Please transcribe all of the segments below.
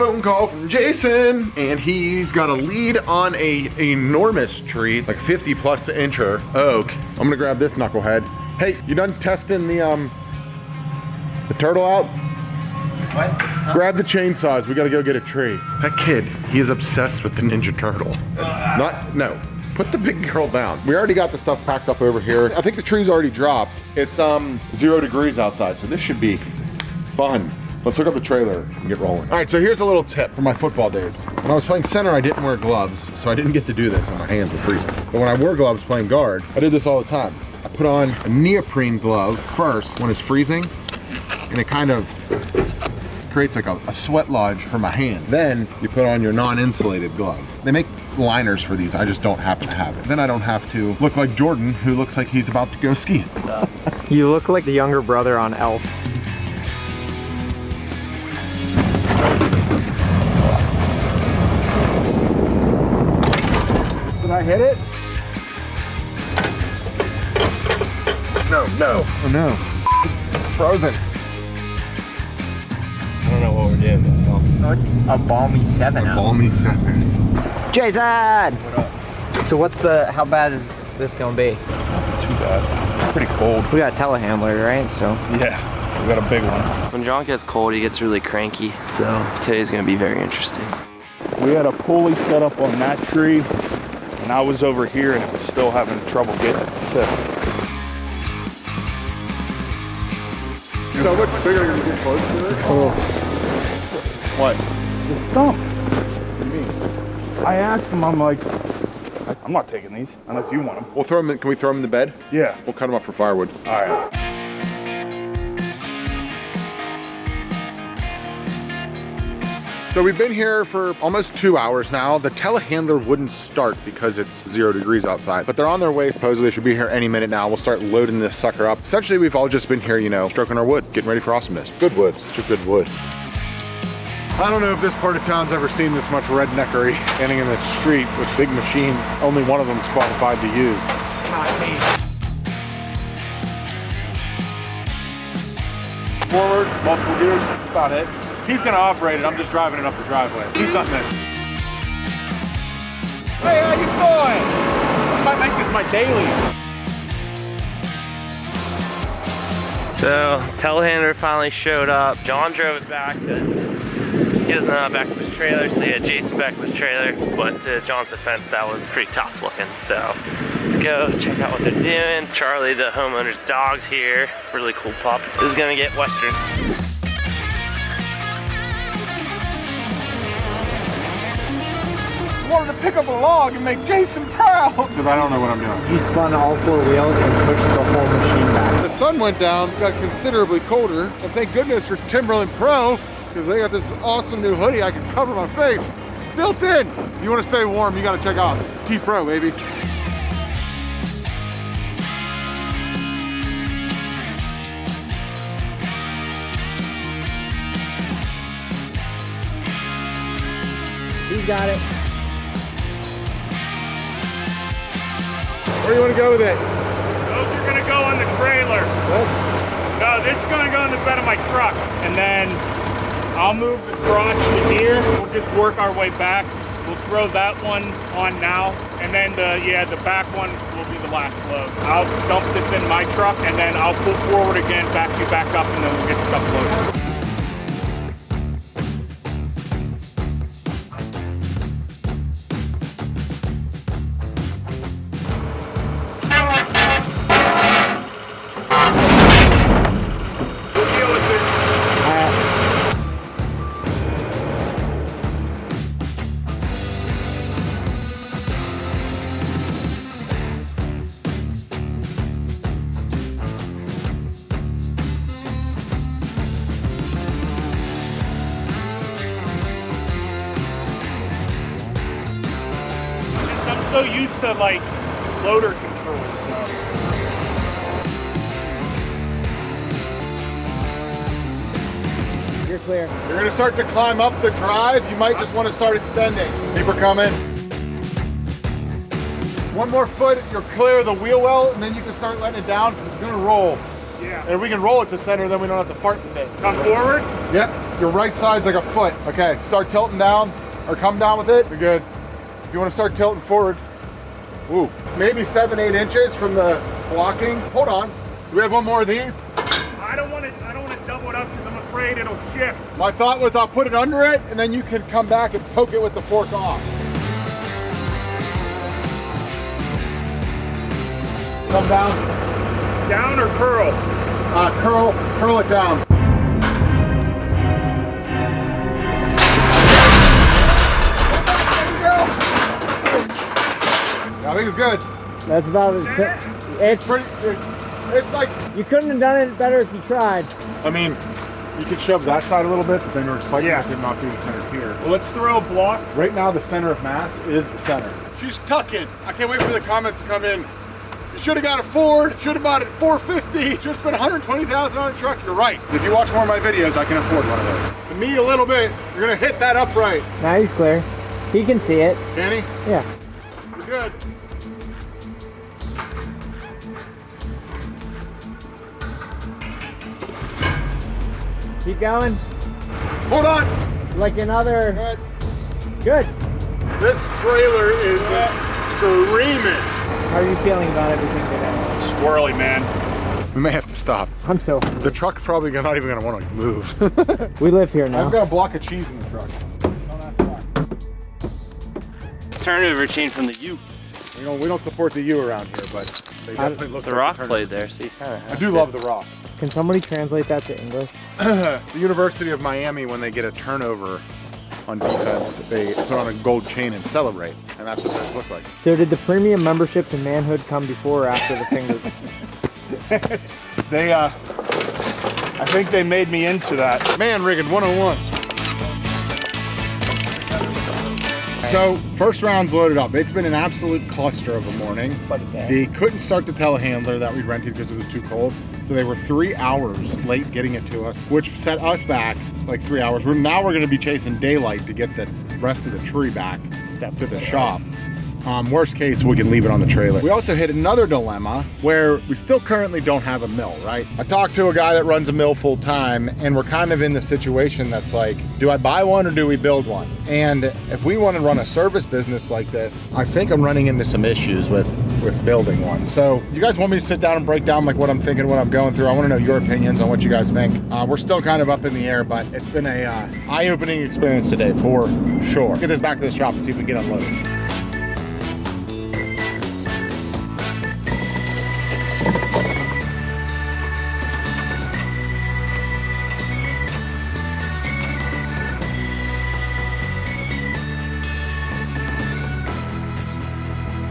phone call from Jason, and he's got a lead on a enormous tree, like 50+ incher oak. I'm gonna grab this knucklehead. Hey, you done testing the turtle out? What? Huh? Grab the chainsaws, we gotta go get a tree. That kid, he is obsessed with the Ninja Turtle. No, put the big girl down. We already got the stuff packed up over here. I think the tree's already dropped. It's 0 degrees outside, so this should be fun. Let's look up the trailer and get rolling. All right, so here's a little tip from my football days. When I was playing center, I didn't wear gloves, so I didn't get to do this and my hands were freezing. But when I wore gloves playing guard, I did this all the time. I put on a neoprene glove first when it's freezing, and it kind of creates like a sweat lodge for my hand. Then you put on your non-insulated glove. They make liners for these, I just don't happen to have it. Then I don't have to look like Jordan, who looks like he's about to go skiing. You look like the younger brother on Elf. Did I hit it? No. Oh no. Frozen. I don't know what we're doing. Oh, it's a balmy 7 out. Balmy 7. Jason! What up? So how bad is this gonna be? Not too bad. It's pretty cold. We got a telehandler, right? So Yeah, we got a big one. When John gets cold, he gets really cranky. So today's gonna be very interesting. We had a pulley set up on that tree, and I was over here and it was still having trouble getting it to. So much bigger you're gonna get close to it? Oh. What? The stump. What do you mean? I asked him, I'm like, I'm not taking these unless you want them. We'll throw them in, can we throw them in the bed? Yeah. We'll cut them up for firewood. All right. So we've been here for almost 2 hours now. The telehandler wouldn't start because it's 0 degrees outside, but they're on their way. Supposedly they should be here any minute now. We'll start loading this sucker up. Essentially, we've all just been here, you know, stroking our wood, getting ready for awesomeness. Good wood, such a good wood. I don't know if this part of town's ever seen this much redneckery standing in the street with big machines. Only one of them's qualified to use. It's not me. Forward, multiple gears, that's about it. He's gonna operate it, I'm just driving it up the driveway. He's not this. Hey, how you doing? I might make this my daily. So telehandler finally showed up. John drove it back because he doesn't know how to back up his trailer, so he had Jason back up his trailer. But to John's defense, that was pretty tough looking. So let's go check out what they're doing. Charlie, the homeowner's dog's here. Really cool pup. This is gonna get Western. Wanted to pick up a log and make Jason proud. Because I don't know what I'm doing. you spun all 4 wheels and pushed the whole machine back. The sun went down, got considerably colder, and thank goodness for Timberland Pro, because they got this awesome new hoodie I can cover my face. Built in. If you want to stay warm, you got to check out T-Pro, baby. He's got it. Where do you want to go with it? Those are gonna go on the trailer. What? No, this is gonna go in the bed of my truck, and then I'll move the crotch to here. We'll just work our way back. We'll throw that one on now, and then the back one will be the last load. I'll dump this in my truck, and then I'll pull forward again, back you back up, and then we'll get stuff loaded. So used to like loader control. You're clear. You're gonna start to climb up the drive. You might just want to start extending. Keep her coming. One more foot, you're clear of the wheel well, and then you can start letting it down. It's gonna roll. Yeah. And we can roll it to center, then we don't have to fart today. Come forward. Yep, your right side's like a foot. Okay, start tilting down, or come down with it, you're good. If you want to start tilting forward, ooh, maybe 7-8 inches from the blocking. Hold on, do we have one more of these? I don't want to double it up because I'm afraid it'll shift. My thought was I'll put it under it, and then you can come back and poke it with the fork off. Come down. Down or curl? Curl it down. I think it's good. That's about it. It's It's like, you couldn't have done it better if you tried. I mean, you could shove that side a little bit, but then you're fighting with it not being centered here. Well, let's throw a block. Right now, the center of mass is the center. She's tucking. I can't wait for the comments to come in. You should have got a Ford, should have bought it $450, should have spent $120,000 on a truck. You're right. If you watch more of my videos, I can afford one of those. To me, a little bit, you're gonna hit that upright. Now he's clear. He can see it. Can he? Yeah. You're good. Keep going. Hold on. Like another. Good. Good. This trailer is screaming. How are you feeling about everything today? Squirrely, man. We may have to stop. I'm so. The truck's probably not even gonna want to move. We live here now. I've got a block of cheese in the truck. Don't ask why. Alternative routine from the U. We don't support the U around here, but they definitely look The like Rock alternative. played there, so you kind of. I do love the Rock. Can somebody translate that to English? The University of Miami, when they get a turnover on defense, they put on a gold chain and celebrate, and that's what those look like. So did the premium membership to manhood come before or after the fingers? They, I think they made me into that. Man rigging 101. So, first round's loaded up. It's been an absolute cluster of a morning. They couldn't start the telehandler that we rented because it was too cold. So they were 3 hours late getting it to us, which set us back like 3 hours. Now we're gonna be chasing daylight to get the rest of the tree back to the shop. Worst case, we can leave it on the trailer. We also hit another dilemma where we still currently don't have a mill, right? I talked to a guy that runs a mill full time, and we're kind of in the situation that's like, do I buy one or do we build one? And if we want to run a service business like this, I think I'm running into some issues with building one. So you guys want me to sit down and break down like what I'm thinking, what I'm going through? I want to know your opinions on what you guys think. We're still kind of up in the air, but it's been a eye-opening experience today for sure. Get this back to the shop and see if we can get unloaded.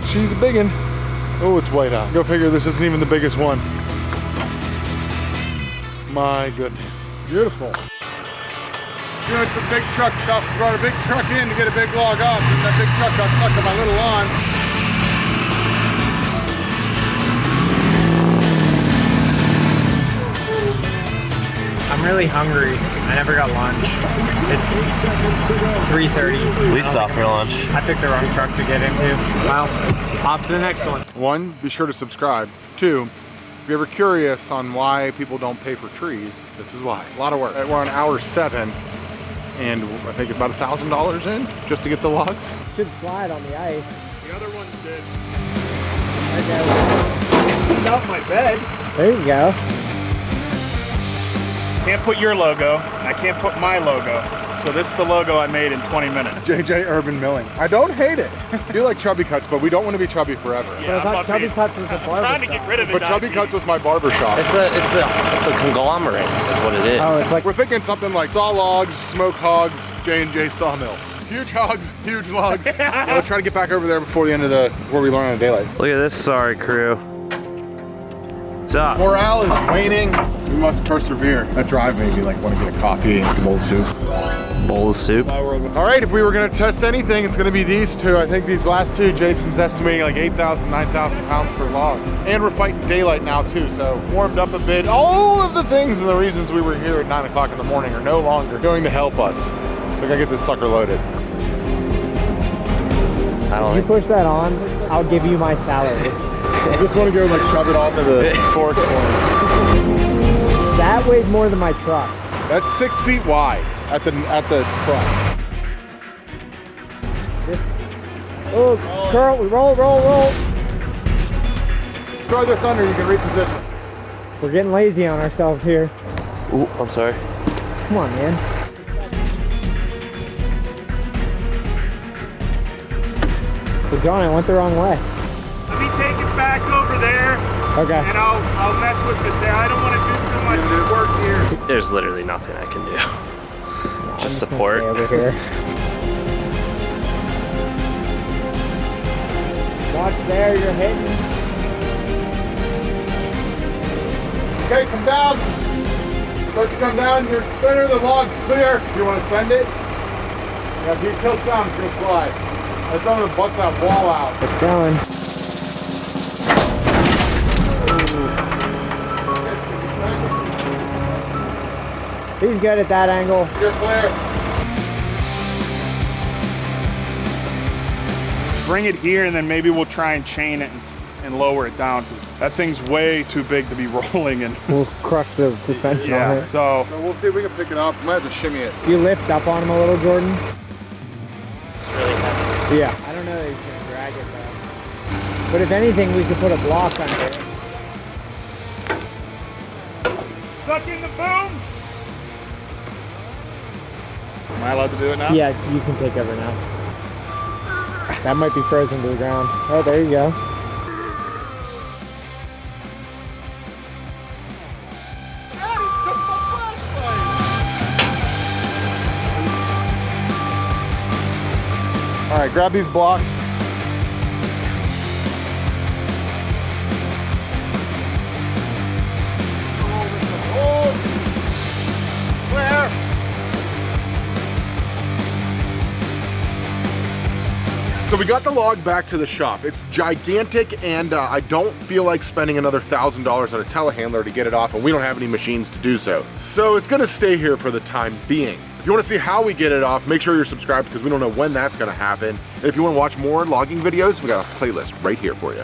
She's a big one. Oh, it's white out. Go figure this isn't even the biggest one. My goodness. Beautiful. Doing some big truck stuff. Brought a big truck in to get a big log off, and that big truck got stuck to my little lawn. I'm really hungry. I never got lunch. It's 3:30. We stopped for lunch. I picked the wrong truck to get into. Well, off to the next one. 1, be sure to subscribe. 2, if you're ever curious on why people don't pay for trees, this is why. A lot of work. We're on hour 7, and I think about $1,000 in just to get the logs. Should slide on the ice. The other one's dead. Okay. Cleaned out my bed. There you go. Can't put your logo, and I can't put my logo. So this is the logo I made in 20 minutes. JJ Urban Milling. I don't hate it. I do like Chubby Cuts, but we don't want to be chubby forever. But I thought Chubby Cuts was a I'm barber trying to get shop. rid of it. But Chubby Cuts was my barber shop. It's a conglomerate. That's what it is. Oh, it's like We're thinking something like saw logs, smoke hogs, J&J Sawmill. Huge hogs, huge logs. Let's try to get back over there before the end of before we learn on a daylight. Look at this sorry crew. What's up? Morale is waning. We must persevere. That drive made me like want to get a coffee and a bowl of soup. Bowl of soup. All right, if we were gonna test anything, it's gonna be these two. I think these last two, Jason's estimating like 8,000, 9,000 pounds per log. And we're fighting daylight now too, so warmed up a bit. All of the things and the reasons we were here at 9 o'clock in the morning are no longer going to help us. So I gotta get this sucker loaded. I don't If you like push that on, I'll give you my salary. I just want to go like shove it onto the fork for him. That weighs more than my truck. That's 6 feet wide at the front. This. Oh, curl, roll. Throw this under, you can reposition. We're getting lazy on ourselves here. Ooh, I'm sorry. Come on, man. So John, I went the wrong way. Let me take it back over there, Okay. and I'll mess with it there. I don't want to do too much work here. There's literally nothing I can do. I'm Just gonna support. stay over here. Watch there, you're hitting. Okay, come down. Start to come down. Your center of the log's clear. You want to send it? Yeah, if you kill some, it's gonna slide. That's I'm gonna bust that wall out. It's going. He's good at that angle. You're clear. Bring it here, and then maybe we'll try and chain it and lower it down, because that thing's way too big to be rolling and We'll crush the suspension on it. so So we'll see if we can pick it up. Might have to shimmy it. You lift up on him a little, Jordan? It's really heavy. Yeah. I don't know that he's gonna drag it though. But if anything, we could put a block under it. suck in the boom. Am I allowed to do it now? Yeah, you can take over now. That might be frozen to the ground. Oh, there you go. All right, grab these blocks. So we got the log back to the shop. It's gigantic, and I don't feel like spending another $1,000 on a telehandler to get it off, and we don't have any machines to do so. So it's gonna stay here for the time being. If you wanna see how we get it off, make sure you're subscribed, because we don't know when that's gonna happen. And if you wanna watch more logging videos, we got a playlist right here for you.